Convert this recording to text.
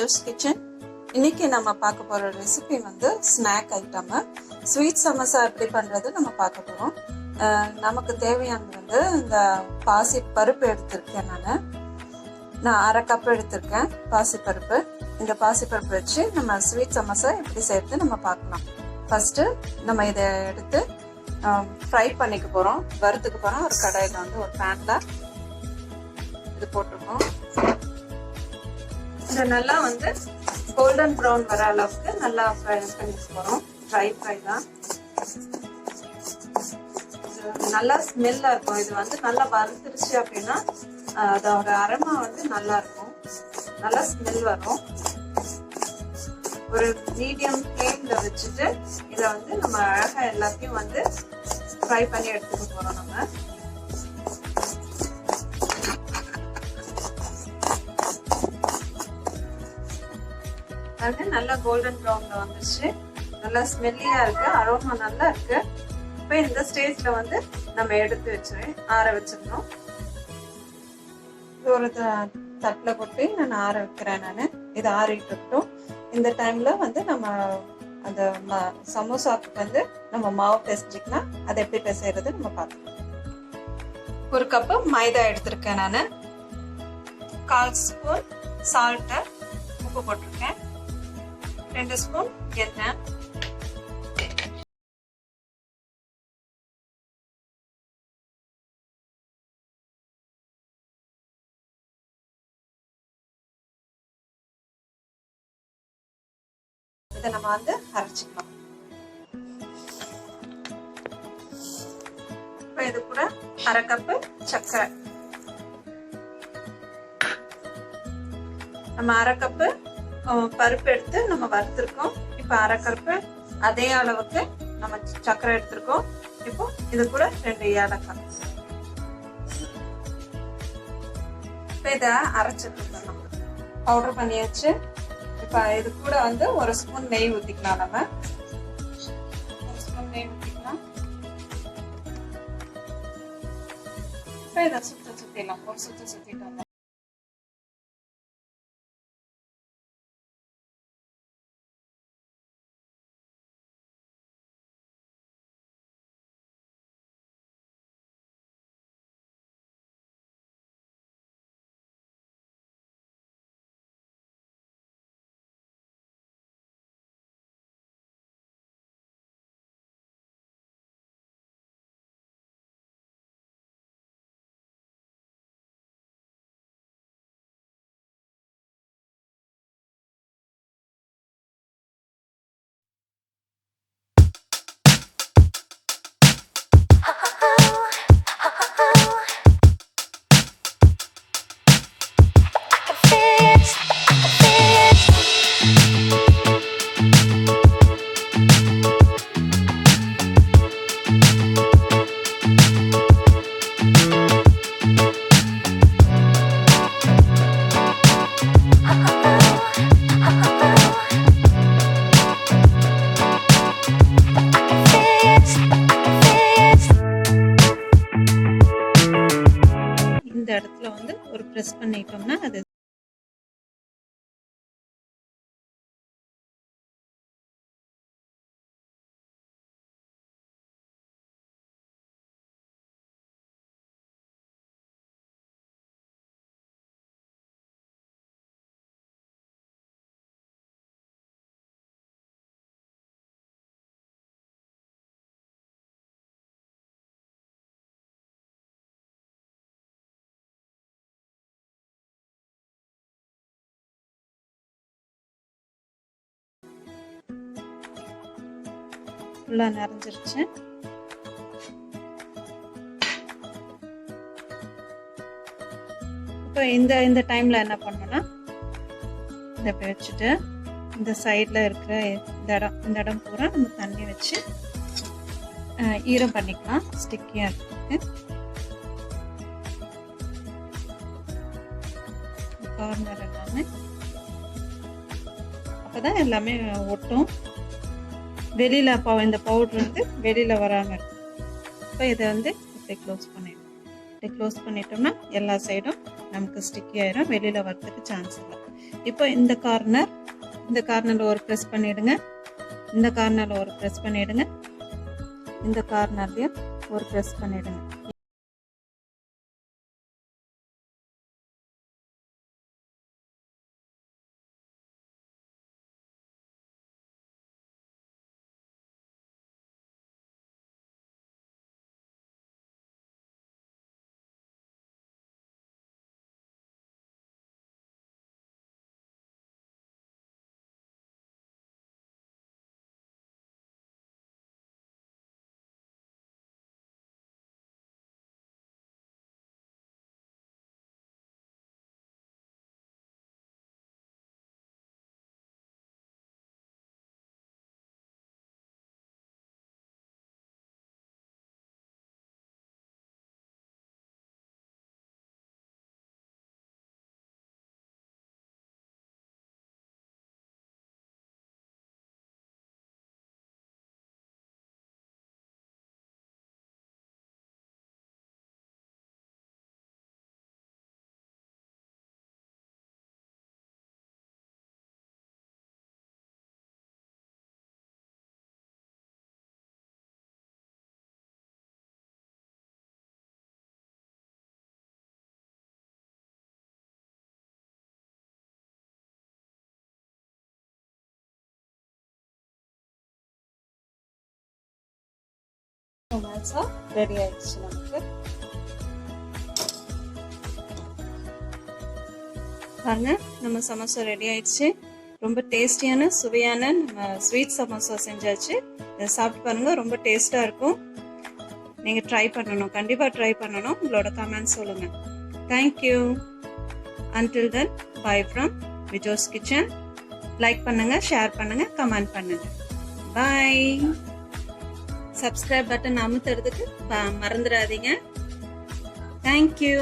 Jose kitchen. இன்னைக்கு நம்ம பார்க்க போற ரெசிபி வந்து ஸ்நாக் ஐட்டம் ஸ்வீட் சமோசா எப்படி பண்றது நம்ம பார்க்க போறோம். நமக்கு தேவையானது வந்து இந்த பாசி பருப்பு எடுத்திருக்கேன். நான் அரை கப் எடுத்திருக்கேன் பாசி பருப்பு. இந்த பாசி பருப்பு வச்சு நம்ம ஸ்வீட் சமோசா எப்படி செய்யறது நம்ம பார்க்கலாம். ஃபர்ஸ்ட் நம்ம இதை எடுத்து ஃப்ரை பண்ணிக்க போறோம், வறுத்துக்க போறோம். ஒரு கடாயில வந்து ஒரு பேன்ல இது போட்டிருக்கோம். இதை நல்லா வந்து கோல்டன் ப்ரௌன் வர அளவுக்கு நல்லா ஃப்ரை பண்ணிக்க போறோம். ட்ரை ஃப்ரை தான், நல்லா ஸ்மெல்லா இருக்கும். இது வந்து நல்லா வறுத்துருச்சு அப்படின்னா அதோட அரோமா வந்து நல்லா இருக்கும், நல்லா ஸ்மெல் வரும். ஒரு மீடியம் ஃப்ளேம்ல வச்சுட்டு இதை வந்து நம்ம அழகா எல்லாத்தையும் வந்து ஃப்ரை பண்ணி எடுத்துக்க போறோம். நம்ம நல்லா கோல்டன் ப்ரௌன்ல வந்துருச்சு, நல்லா ஸ்மெல்லியா இருக்கு, அரோமா நல்லா இருக்கு. இப்போ இந்த ஸ்டேஜ்ல வந்து நம்ம எடுத்து வச்சுருவேன், ஆற வச்சிடணும். ஒரு தட்டில் கொட்டி நான் ஆற வைக்கிறேன். இது ஆறிட்டு இருக்கட்டும். இந்த டைம்ல வந்து நம்ம அந்த சமோசாக்கு வந்து நம்ம மாவு பிசைஞ்சிக்கலாம். அதை எப்படி பிசைறது நம்ம பார்க்கலாம். ஒரு கப்பு மைதா எடுத்திருக்கேன். நான் 1/4 ஸ்பூன் சால்ட்டு, உப்பு போட்டிருக்கேன். 2 ஸ்பூன் எண்ணெய், இதை நம்ம வந்து அரைச்சிக்கலாம். இப்போ இது கூட அரை கப்பு சர்க்கரை, நம்ம அரை கப்பு பருப்பு எடுத்து நம்ம வறுத்துருக்கோம். இப்போ அரை கப்பு அதே அளவுக்கு நம்ம சர்க்கரை எடுத்திருக்கோம். இப்போ இது கூட 2 ஏலக்காய். இப்போ இதை அரைச்சிருக்கோம், நம்ம பவுடர் பண்ணியாச்சு. இப்போ இது கூட வந்து 1 ஸ்பூன் நெய் ஊற்றிக்கலாம். நம்ம 1 ஸ்பூன் நெய் ஊற்றிக்கலாம். இப்போ இதை சுற்றிடலாம். ஒரு சுற்றிட்டு வந்து இடத்துல வந்து ஒரு பிரஸ் பண்ணிட்டோம்னா அது ஃபுல்லா நிறைஞ்சிருச்சு. இப்போ இந்த டைம்ல என்ன பண்ணணும்னா இதை வச்சுட்டு இந்த சைட்ல இருக்கிற இந்த இடம் பூரா நம்ம தண்ணி வச்சு ஈரம் பண்ணிக்கலாம், ஸ்டிக்கியா இருக்கு. கார்னர் எல்லாமே அப்பதான் எல்லாமே ஒட்டும், வெளியில இந்த பவுடர் வந்து வெளியில வராம இருக்கும். இப்போ இதை வந்து இப்படி க்ளோஸ் பண்ணிடணும். இப்படி க்ளோஸ் பண்ணிட்டோம்னா எல்லா சைடும் நமக்கு ஸ்டிக்கி ஆயிரும், வெளியில வரதுக்கு சான்ஸ் இல்லை. இப்போ இந்த கார்னர்ல ஒரு ப்ரெஸ் பண்ணிடுங்க, இந்த கார்னர்ல ஒரு ப்ரெஸ் பண்ணிடுங்க, இந்த கார்னர்லயும் ஒரு ப்ரெஸ் பண்ணிடுங்க. சமோசா ரெடி ஆயிடுச்சு நமக்கு. பாருங்க, நம்ம சமோசா ரெடி ஆயிடுச்சு. ரொம்ப டேஸ்டியான சுவையான நம்ம ஸ்வீட் சமோசா செஞ்சாச்சு. இதை சாப்பிட்டு பாருங்க, ரொம்ப டேஸ்டா இருக்கும். நீங்க ட்ரை பண்ணணும், கண்டிப்பா ட்ரை பண்ணணும். உங்களோட கமெண்ட் சொல்லுங்க. Thank you. Until then, bye from Vijo's Kitchen. Like பண்ணுங்க, ஷேர் பண்ணுங்க, கமெண்ட் பண்ணுங்க. பாய். சப்ஸ்கிரைப் பட்டன் அமுத்துறதுக்கு மறந்துடாதீங்க. தேங்க்யூ.